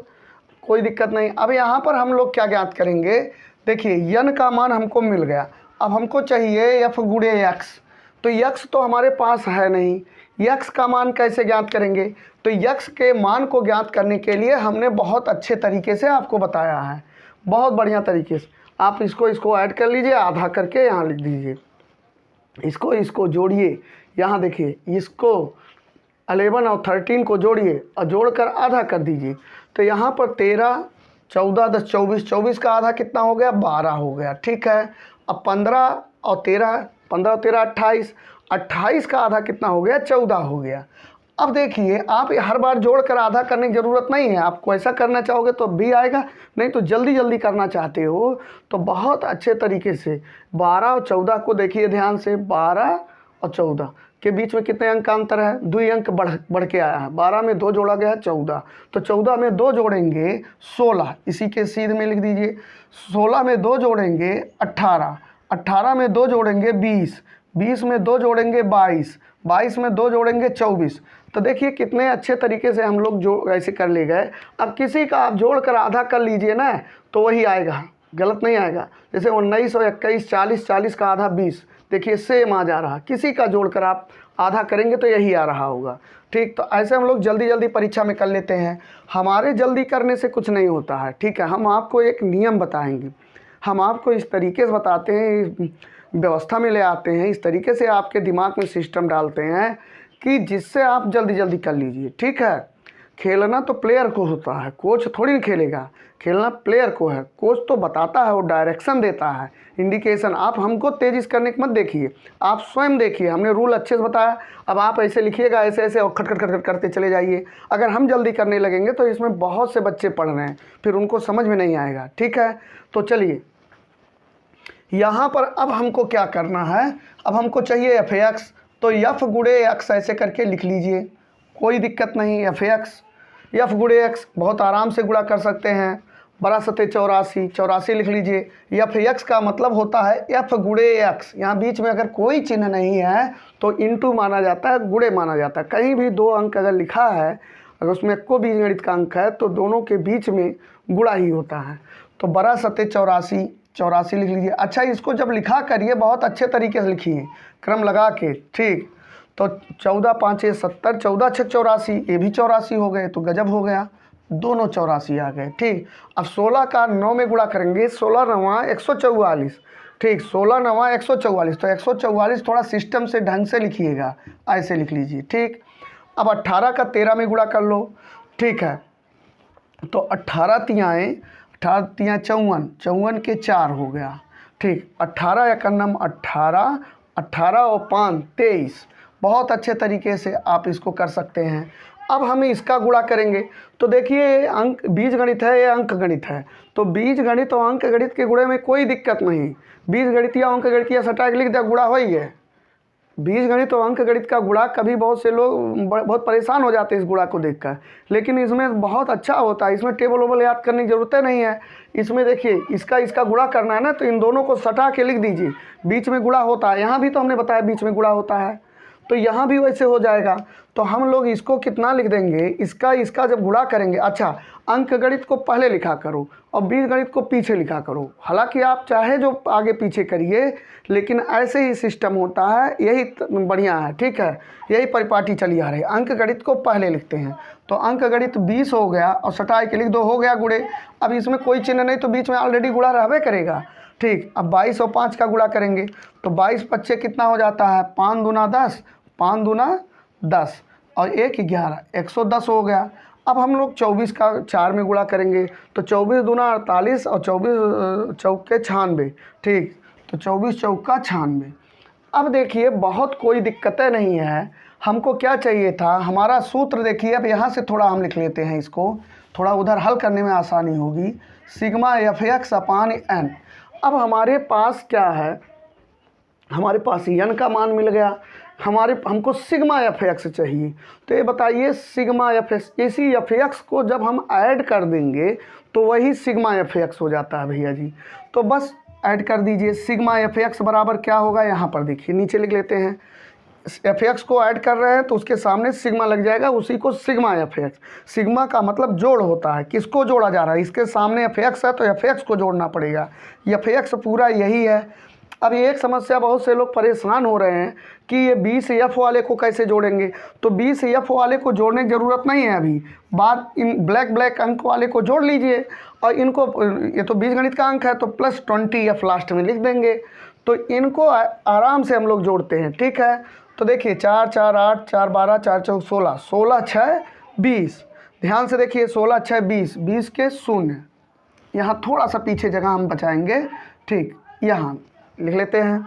कोई दिक्कत नहीं। अब यहाँ पर हम लोग क्या ज्ञात करेंगे, देखिए यन का मान हमको मिल गया। अब हमको चाहिए एफ गुणे एक्स, तो यक्स तो हमारे पास है नहीं, यक्स का मान कैसे ज्ञात करेंगे। तो यक्स के मान को ज्ञात करने के लिए हमने बहुत अच्छे तरीके से आपको बताया है, बहुत बढ़िया तरीके से। आप इसको ऐड कर लीजिए, आधा करके यहाँ लिख दीजिए, इसको जोड़िए। यहाँ देखिए, इसको 11 और 13 को जोड़िए और जोड़कर आधा कर दीजिए। तो यहाँ पर 13, 14, 10, 24, 24 का आधा कितना हो गया, 12 हो गया। ठीक है, अब 15 और 13, 15 और 13 28, 28 का आधा कितना हो गया, 14 हो गया। अब देखिए, आप हर बार जोड़कर आधा करने की ज़रूरत नहीं है। आपको ऐसा करना चाहोगे तो भी आएगा, नहीं तो जल्दी जल्दी करना चाहते हो तो बहुत अच्छे तरीके से 12 और 14 को देखिए ध्यान से। 12 और 14 के बीच में कितने अंक का अंतर है, 2 अंक बढ़ के आया है। 12 में 2 जोड़ा गया है 14, तो 14 में 2 जोड़ेंगे 16, इसी के सीध में लिख दीजिए। 16 में 2 जोड़ेंगे 18, 18 में 2 जोड़ेंगे 20, 20 में 2 जोड़ेंगे 22, 22 में 2 जोड़ेंगे 24। तो देखिए कितने अच्छे तरीके से हम लोग जो ऐसे कर ले गए। अब किसी का आप जोड़ कर आधा कर लीजिए ना, तो वही आएगा, गलत नहीं आएगा। जैसे 19 और 21, 40, 40 का आधा 20, देखिए सेम आ जा रहा। किसी का जोड़कर आप आधा करेंगे तो यही आ रहा होगा। ठीक, तो ऐसे हम लोग जल्दी जल्दी परीक्षा में कर लेते हैं। हमारे जल्दी करने से कुछ नहीं होता है। ठीक है, हम आपको एक नियम बताएंगे, हम आपको इस तरीके से बताते हैं, व्यवस्था में ले आते हैं, इस तरीके से आपके दिमाग में सिस्टम डालते हैं कि जिससे आप जल्दी जल्दी कर लीजिए। ठीक है, खेलना तो प्लेयर को होता है, कोच थोड़ी नहीं खेलेगा, खेलना प्लेयर को है। कोच तो बताता है, वो डायरेक्शन देता है, इंडिकेशन। आप हमको तेज़ी से करने की मत देखिए, आप स्वयं देखिए। हमने रूल अच्छे से बताया, अब आप ऐसे लिखिएगा, ऐसे ऐसे और खट खट खट खट करते चले जाइए। अगर हम जल्दी करने लगेंगे तो इसमें बहुत से बच्चे पढ़ रहे हैं, फिर उनको समझ में नहीं आएगा। ठीक है, तो चलिए यहाँ पर अब हमको क्या करना है, अब हमको चाहिए एफ एक्स, तो एफ गुणे एक्स ऐसे करके लिख लीजिए, कोई दिक्कत नहीं। एफ गुणे एक्स बहुत आराम से गुणा कर सकते हैं। 12 सत्ते 84, 84 लिख लीजिए। एफ एक्स का मतलब होता है एफ गुणे एक्स। यहाँ बीच में अगर कोई चिन्ह नहीं है तो इंटू माना जाता है, गुणे माना जाता है। कहीं भी 2 अंक अगर लिखा है, अगर उसमें को बीजगणित का अंक है तो दोनों के बीच में गुणा ही होता है। तो 12 सत्ते 84, 84 लिख लीजिए। अच्छा, इसको जब लिखा करिए बहुत अच्छे तरीके से लिखिए, क्रम लगा के। ठीक, तो 14 5 70, 14 6 84, ये भी 84 हो गए, तो गजब हो गया, दोनों 84 आ गए। ठीक, अब 16 का 9 में गुणा करेंगे, 16 9 144। ठीक, 16 9 144, तो 144 थोड़ा सिस्टम से ढंग से लिखिएगा, ऐसे लिख लीजिए। ठीक, अब 18 का 13 में गुणा कर लो। ठीक है, तो 18 तियाएँ 18 तियाँ 54, 54 के 4 हो गया। ठीक, 18 एकन्नम 18, 18 और 5 23। बहुत अच्छे तरीके से आप इसको कर सकते हैं। अब हम इसका गुणा करेंगे, तो देखिए अंक बीजगणित है, ये अंक गणित है, तो बीजगणित और अंक गणित के गुणे में कोई दिक्कत नहीं। बीजगणित या अंक गणित या सटा के लिख दिया, गुणा हो ही है। बीजगणित और अंक गणित का गुणा कभी बहुत से लोग बहुत परेशान हो जाते हैं इस गुणा को देखकर, लेकिन इसमें बहुत अच्छा होता है। इसमें टेबल वोबल याद करने की ज़रूरत नहीं है। इसमें देखिए इसका गुणा करना है ना, तो इन दोनों को सटा के लिख दीजिए, बीच में गुणा होता है। यहाँ भी तो हमने बताया बीच में गुणा होता है, तो यहाँ भी वैसे हो जाएगा। तो हम लोग इसको कितना लिख देंगे, इसका जब गुणा करेंगे। अच्छा, अंक गणित को पहले लिखा करो और बीजगणित को पीछे लिखा करो। हालांकि आप चाहे जो आगे पीछे करिए, लेकिन ऐसे ही सिस्टम होता है, यही बढ़िया है। ठीक है, यही परिपाटी चली आ रही है। अंक गणित को पहले लिखते हैं, तो अंक गणित 20 हो गया और सटाई के लिख दो, हो गया गुणे। अब इसमें कोई चिन्ह नहीं, तो बीच में ऑलरेडी गुणा रहबे करेगा। ठीक, अब 22 और 5 का गुणा करेंगे, तो 22 25 कितना हो जाता है, 5 दूना 10, 5 दूना 10 और 1 11, 110 हो गया। अब हम लोग 24 का 4 में गुणा करेंगे, तो 24 दूना 48 और 24 चौके 96। ठीक, तो 24 चौका 96। अब देखिए बहुत कोई दिक्कतें नहीं है। हमको क्या चाहिए था, हमारा सूत्र देखिए। अब यहाँ से थोड़ा हम लिख लेते हैं इसको, थोड़ा उधर हल करने में आसानी होगी। Sigma F X upon N. अब हमारे पास क्या है, हमारे पास एन का मान मिल गया, हमको सिग्मा एफ एक्स चाहिए। तो ये बताइए सिग्मा एफ एक्स, इसी एफ एक्स को जब हम ऐड कर देंगे तो वही सिग्मा एफ एक्स हो जाता है भैया जी। तो बस ऐड कर दीजिए। सिग्मा एफ एक्स बराबर क्या होगा, यहाँ पर देखिए नीचे लिख लेते हैं। एफ एक्स को ऐड कर रहे हैं तो उसके सामने सिग्मा लग जाएगा, उसी को सिग्मा एफ एक्स। सिग्मा का मतलब जोड़ होता है, किसको जोड़ा जा रहा है, इसके सामने एफ एक्स है तो एफ एक्स को जोड़ना पड़ेगा। एफ एक्स पूरा यही है। अब एक समस्या, बहुत से लोग परेशान हो रहे हैं कि ये 20 एफ वाले को कैसे जोड़ेंगे। तो 20 एफ वाले को जोड़ने की ज़रूरत नहीं है अभी, बाद इन ब्लैक अंक वाले को जोड़ लीजिए और इनको, ये तो बीजगणित का अंक है तो +20 एफ लास्ट में लिख देंगे। तो इनको आराम से हम लोग जोड़ते हैं। ठीक है, तो देखिए 4 4 8 4 12 4 4 16, 16 6 20, ध्यान से देखिए 16 6 20, 20 के शून्य, यहाँ थोड़ा सा पीछे जगह हम बचाएंगे, ठीक, यहाँ लिख लेते हैं।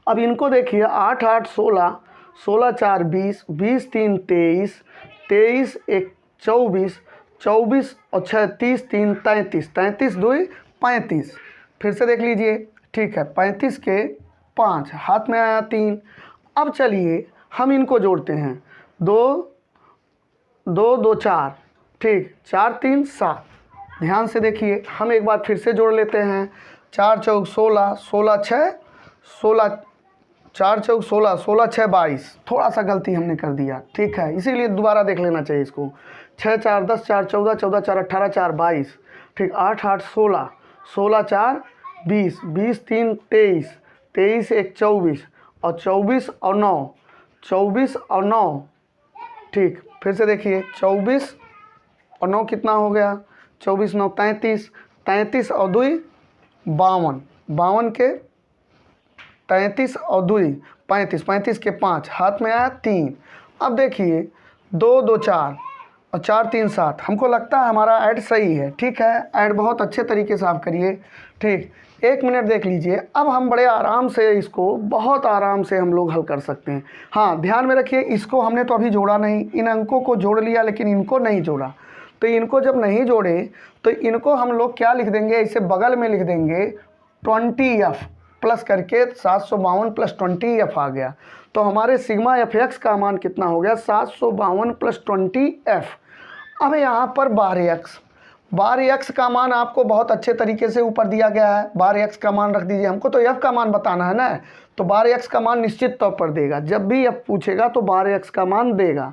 अब इनको देखिए 8 8 16, 16 4 20, 20 3 23, 23 1 24, 24 और 6 30 3 33, 33 2 35। फिर से देख लीजिए, ठीक है, 35 के 5, हाथ में आया 3। अब चलिए हम इनको जोड़ते हैं, 2 2 2 4, ठीक, 4 3 7। ध्यान से देखिए, हम एक बार फिर से जोड़ लेते हैं, 4 चौक 16, 16 6 16, 4 चौक 16, 16 6 22। थोड़ा सा गलती हमने कर दिया, ठीक है, इसीलिए दोबारा देख लेना चाहिए इसको। 6 4 10, 4 14, 14 4 18, 4 22, ठीक, 8 8 16, 16 4 20, 20 3 23, 23 1 24 और 24 और 9, 24 और 9, ठीक। फिर से देखिए 24 और 9 कितना हो गया, 24 9 33, 33 और 2 52, 52 के 33 और 2 35, 35 के 5, हाथ में आया 3। अब देखिए 2 2 4 और 4 3 7। हमको लगता है हमारा ऐड सही है, ठीक है, ऐड बहुत अच्छे तरीके से आप करिए, ठीक। 1 मिनट देख लीजिए। अब हम बड़े आराम से इसको, बहुत आराम से हम लोग हल कर सकते हैं। हाँ, ध्यान में रखिए, इसको हमने तो अभी जोड़ा नहीं, इन अंकों को जोड़ लिया लेकिन इनको नहीं जोड़ा। तो इनको जब नहीं जोड़े तो इनको हम लोग क्या लिख देंगे, इसे बगल में लिख देंगे 20f प्लस करके 752 प्लस 20f आ गया। तो हमारे सिग्मा एफ एक्स का मान कितना हो गया, 752 प्लस 20f। अब यहाँ पर बार एक्स का मान आपको बहुत अच्छे तरीके से ऊपर दिया गया है। बार एक्स का मान रख दीजिए, हमको तो एफ का मान बताना है ना, तो बार एक्स का मान निश्चित तौर पर देगा। जब भी एफ पूछेगा तो बार एक्स का मान देगा,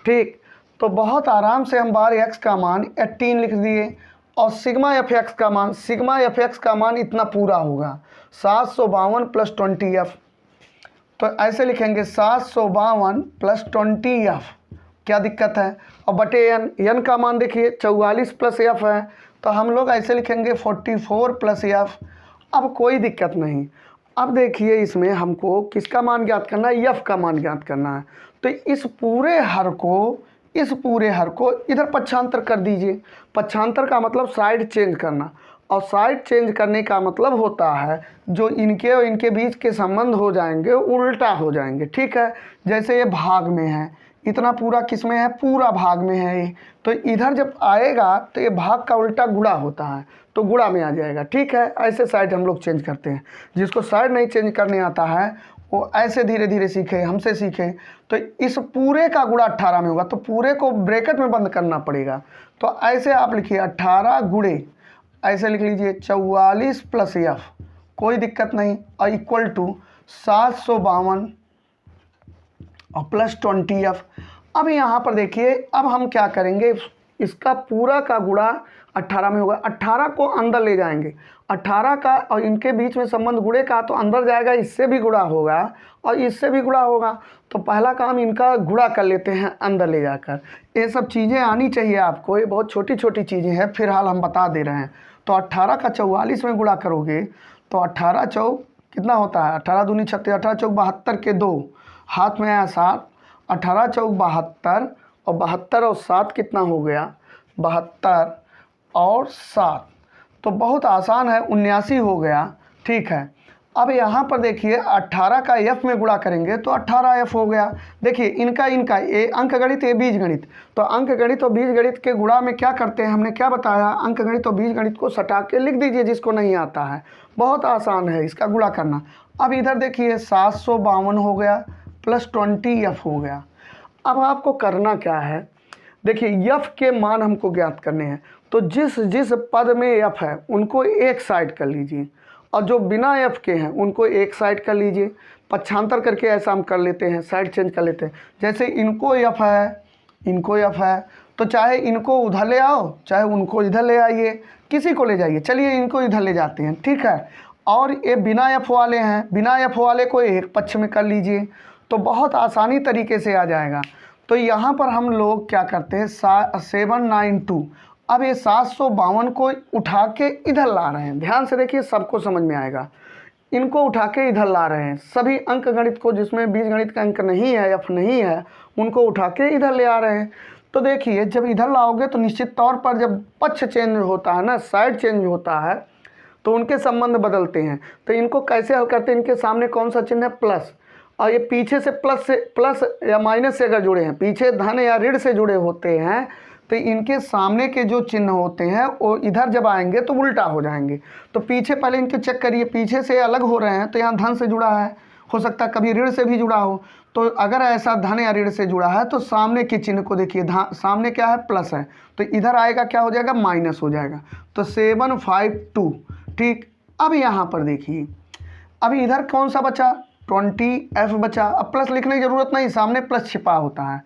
ठीक। तो बहुत आराम से हम बार एक्स का मान 18 लिख दिए और सिग्मा एफ एक्स का मान इतना पूरा होगा 752 प्लस 20f। तो ऐसे लिखेंगे 752 प्लस 20f, क्या दिक्कत है। और बटे एन का मान देखिए 44 प्लस एफ है, तो हम लोग ऐसे लिखेंगे 44 प्लस एफ। अब कोई दिक्कत नहीं। अब देखिए इसमें हमको किसका मान ज्ञात करना है, एफ का मान ज्ञात करना है। तो इस पूरे हर को इधर पक्षांतर कर दीजिए। पक्षांतर का मतलब साइड चेंज करना, और साइड चेंज करने का मतलब होता है जो इनके और इनके बीच के संबंध हो जाएंगे उल्टा हो जाएंगे, ठीक है। जैसे ये भाग में है, इतना पूरा किस में है, पूरा भाग में है ये, तो इधर जब आएगा तो ये भाग का उल्टा गुणा होता है, तो गुणा में आ जाएगा, ठीक है। ऐसे साइड हम लोग चेंज करते हैं। जिसको साइड नहीं चेंज करने आता है वो ऐसे धीरे धीरे सीखे, हमसे सीखे। तो इस पूरे का गुणा 18 में होगा, तो पूरे को ब्रैकेट में बंद करना पड़ेगा। तो ऐसे आप लिखिए 18 गुणे, ऐसे लिख लीजिए 44 प्लस एफ, कोई दिक्कत नहीं, और इक्वल टू 752 और प्लस 20f। अब यहाँ पर देखिए, अब हम क्या करेंगे, इसका पूरा का गुणा 18 में होगा। 18 को अंदर ले जाएंगे, 18 का और इनके बीच में संबंध गुणे का, तो अंदर जाएगा, इससे भी गुणा होगा और इससे भी गुणा होगा। तो पहला काम इनका गुणा कर लेते हैं अंदर ले जाकर। ये सब चीज़ें आनी चाहिए आपको, ये बहुत छोटी छोटी चीज़ें हैं, फिलहाल हम बता दे रहे हैं। तो 18 का 44 में गुणा करोगे तो 18 चौक कितना होता है, 18 दूनी 36, 18 चौक 72 के 2, हाथ में आया 7, 18 चौक 72 और 72 और 7 कितना हो गया, 72 और 7, तो बहुत आसान है, 79 हो गया, ठीक है। अब यहाँ पर देखिए 18 का एफ में गुणा करेंगे तो 18f हो गया। देखिए इनका ये अंक गणित, ये बीज गणित, तो अंक गणित और बीज गणित के गुणा में क्या करते हैं, हमने क्या बताया, अंक गणित और बीज गणित को सटा के लिख दीजिए जिसको नहीं आता है, बहुत आसान है इसका गुणा करना। अब इधर देखिए 752 हो गया प्लस 20f हो गया। अब आपको करना क्या है, देखिए f के मान हमको ज्ञात करने हैं, तो जिस पद में f है उनको एक साइड कर लीजिए और जो बिना f के हैं उनको एक साइड कर लीजिए। पक्षांतर करके ऐसा हम कर लेते हैं, साइड चेंज कर लेते हैं। जैसे इनको f है, इनको f है, तो चाहे इनको उधर ले आओ चाहे उनको इधर ले आइए, किसी को ले जाइए, चलिए इनको इधर ले जाते हैं, ठीक है। और ये बिना f वाले हैं, बिना f वाले को एक पक्ष में कर लीजिए, तो बहुत आसानी तरीके से आ जाएगा। तो यहाँ पर हम लोग क्या करते हैं, 792, अब ये 752 को उठा के इधर ला रहे हैं, ध्यान से देखिए सबको समझ में आएगा। इनको उठा के इधर ला रहे हैं, सभी अंक गणित को जिसमें बीज गणित का अंक नहीं है, एफ नहीं है, उनको उठा के इधर ले आ रहे हैं। तो देखिए जब इधर लाओगे तो निश्चित तौर पर जब पक्ष चेंज होता है ना, साइड चेंज होता है, तो उनके संबंध बदलते हैं। तो इनको कैसे हल करते हैं, इनके सामने कौन सा चिन्ह है, प्लस, और ये पीछे से प्लस या माइनस से अगर जुड़े हैं, पीछे धन या ऋण से जुड़े होते हैं, तो इनके सामने के जो चिन्ह होते हैं वो इधर जब आएंगे तो उल्टा हो जाएंगे। तो पीछे पहले इनके चेक करिए, पीछे से अलग हो रहे हैं तो यहाँ धन से जुड़ा है, हो सकता है कभी ऋण से भी जुड़ा हो। तो अगर ऐसा धन या ऋण से जुड़ा है तो सामने के चिन्ह को देखिए, सामने क्या है, प्लस है, तो इधर आएगा क्या हो जाएगा, माइनस हो जाएगा। तो 752, ठीक। अब यहाँ पर देखिए, अभी इधर कौन सा बचा, 20F बचा। अब प्लस लिखने की ज़रूरत नहीं, सामने प्लस छिपा होता है।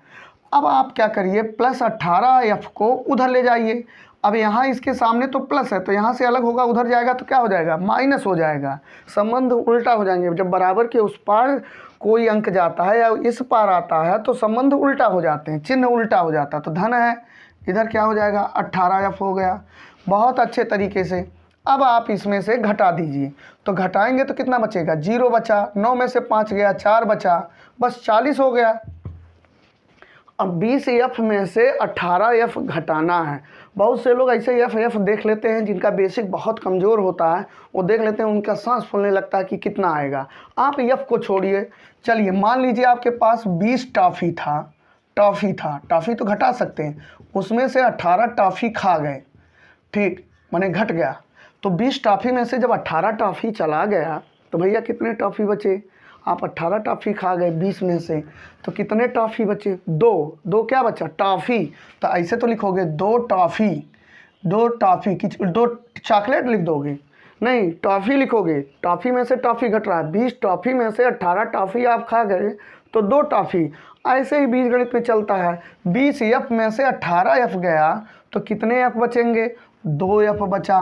अब आप क्या करिए, प्लस 18F को उधर ले जाइए। अब यहाँ इसके सामने तो प्लस है, तो यहाँ से अलग होगा, उधर जाएगा तो क्या हो जाएगा, माइनस हो जाएगा। संबंध उल्टा हो जाएंगे। जब बराबर के उस पार कोई अंक जाता है या इस पार आता है तो संबंध उल्टा हो जाते हैं, चिन्ह उल्टा हो जाता है। तो धन है, इधर क्या हो जाएगा, 18F हो गया। बहुत अच्छे तरीके से। अब आप इसमें से घटा दीजिए, तो घटाएंगे तो कितना बचेगा, 0 बचा, 9 में से 5 गया, 4 बचा, बस 40 हो गया। अब 20F में से 18F घटाना है। बहुत से लोग ऐसे F देख लेते हैं जिनका बेसिक बहुत कमज़ोर होता है, वो देख लेते हैं, उनका सांस फूलने लगता है कि कितना आएगा। आप F को छोड़िए। चलिए मान लीजिए आपके पास 20 टॉफ़ी था, टॉफ़ी तो घटा सकते हैं, उसमें से 18 टॉफ़ी खा गए, ठीक, माने घट गया। तो 20 टॉफ़ी में से जब 18 टॉफ़ी चला गया तो भैया कितने टॉफ़ी बचे, आप 18 टॉफ़ी खा गए 20 में से, तो कितने टॉफ़ी बचे, 2 क्या बचा, टॉफ़ी। तो ऐसे तो लिखोगे 2 टॉफ़ी, 2 चॉकलेट लिख दोगे, नहीं टॉफ़ी लिखोगे, टॉफ़ी में से टॉफ़ी घट रहा है, 20 टॉफ़ी में से 18 टॉफ़ी आप खा गए तो 2 टॉफ़ी। ऐसे ही बीजगणित में चलता है। 20F में से 18F गया तो कितने F बचेंगे, 2F बचा।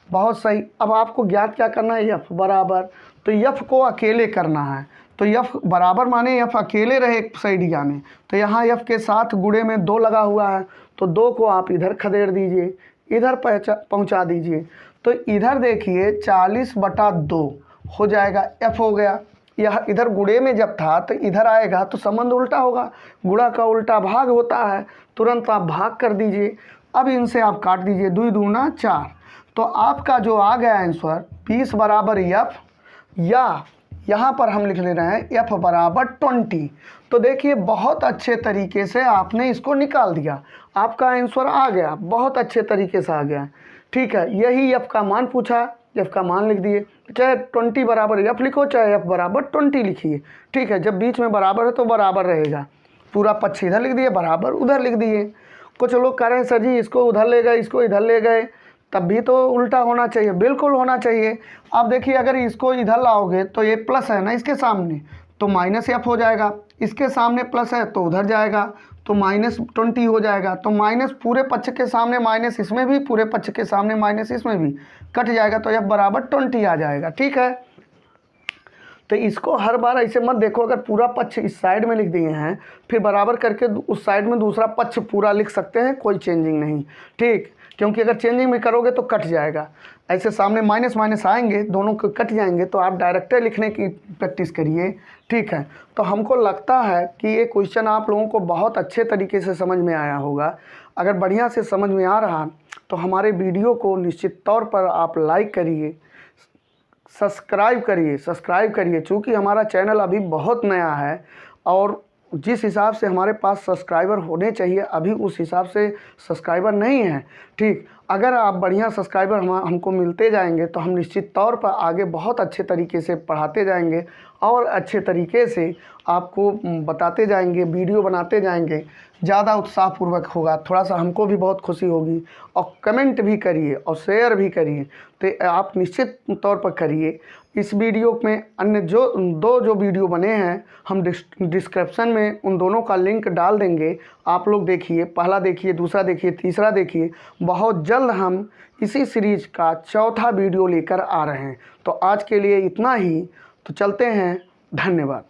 बहुत सही। अब आपको ज्ञात क्या करना है, F बराबर, तो F को अकेले करना है। तो F बराबर माने F अकेले रहे एक साइडिया में, तो यहाँ F के साथ गुणे में 2 लगा हुआ है, तो 2 को आप इधर खदेड़ दीजिए, इधर पहुँचा दीजिए। तो इधर देखिए 40/2 हो जाएगा, F हो गया। यह इधर गुणे में जब था तो इधर आएगा तो संबंध उल्टा होगा, गुणा का उल्टा भाग होता है, तुरंत आप भाग कर दीजिए। अब इनसे आप काट दीजिए, 2 दूना 4। तो आपका जो आ गया आंसर 20 बराबर F, या यहाँ पर हम लिख ले रहे हैं F बराबर 20। तो देखिए बहुत अच्छे तरीके से आपने इसको निकाल दिया, आपका आंसर आ गया, बहुत अच्छे तरीके से आ गया। ठीक है, यही F का मान पूछा, F का मान लिख दिए, चाहे 20 बराबर F लिखो, चाहे F बराबर 20 लिखिए। ठीक है, जब बीच में बराबर है तो बराबर रहेगा, पूरा पक्ष इधर लिख दिए, बराबर उधर लिख दिए। कुछ लोग कह रहे हैं सर जी इसको उधर ले गए, इसको इधर ले गए, तब भी तो उल्टा होना चाहिए, बिल्कुल होना चाहिए। आप देखिए अगर इसको इधर लाओगे तो ये प्लस है ना इसके सामने, तो -F हो जाएगा, इसके सामने प्लस है तो उधर जाएगा तो -20 हो जाएगा। तो माइनस पूरे पक्ष के सामने माइनस, इसमें भी पूरे पक्ष के सामने माइनस, इसमें भी कट जाएगा, तो F बराबर 20 आ जाएगा। ठीक है, तो इसको हर बार ऐसे मत देखो, अगर पूरा पक्ष इस साइड में लिख दिए हैं फिर बराबर करके उस साइड में दूसरा पक्ष पूरा लिख सकते हैं, कोई चेंजिंग नहीं। ठीक, क्योंकि अगर चेंजिंग में करोगे तो कट जाएगा, ऐसे सामने माइनस माइनस आएंगे, दोनों को कट जाएंगे, तो आप डायरेक्टर लिखने की प्रैक्टिस करिए। ठीक है, तो हमको लगता है कि ये क्वेश्चन आप लोगों को बहुत अच्छे तरीके से समझ में आया होगा। अगर बढ़िया से समझ में आ रहा तो हमारे वीडियो को निश्चित तौर पर आप लाइक करिए, सब्सक्राइब करिए। चूँकि हमारा चैनल अभी बहुत नया है और जिस हिसाब से हमारे पास सब्सक्राइबर होने चाहिए अभी उस हिसाब से सब्सक्राइबर नहीं है। ठीक, अगर आप बढ़िया सब्सक्राइबर हमको मिलते जाएंगे तो हम निश्चित तौर पर आगे बहुत अच्छे तरीके से पढ़ाते जाएंगे और अच्छे तरीके से आपको बताते जाएंगे, वीडियो बनाते जाएंगे, ज़्यादा उत्साहपूर्वक होगा, थोड़ा सा हमको भी बहुत खुशी होगी। और कमेंट भी करिए और शेयर भी करिए, तो आप निश्चित तौर पर करिए। इस वीडियो में अन्य जो वीडियो बने हैं हम डिस्क्रिप्शन में उन दोनों का लिंक डाल देंगे, आप लोग देखिए, पहला देखिए, दूसरा देखिए, तीसरा देखिए। बहुत जल्द हम इसी सीरीज़ का 4था वीडियो लेकर आ रहे हैं। तो आज के लिए इतना ही, तो चलते हैं, धन्यवाद।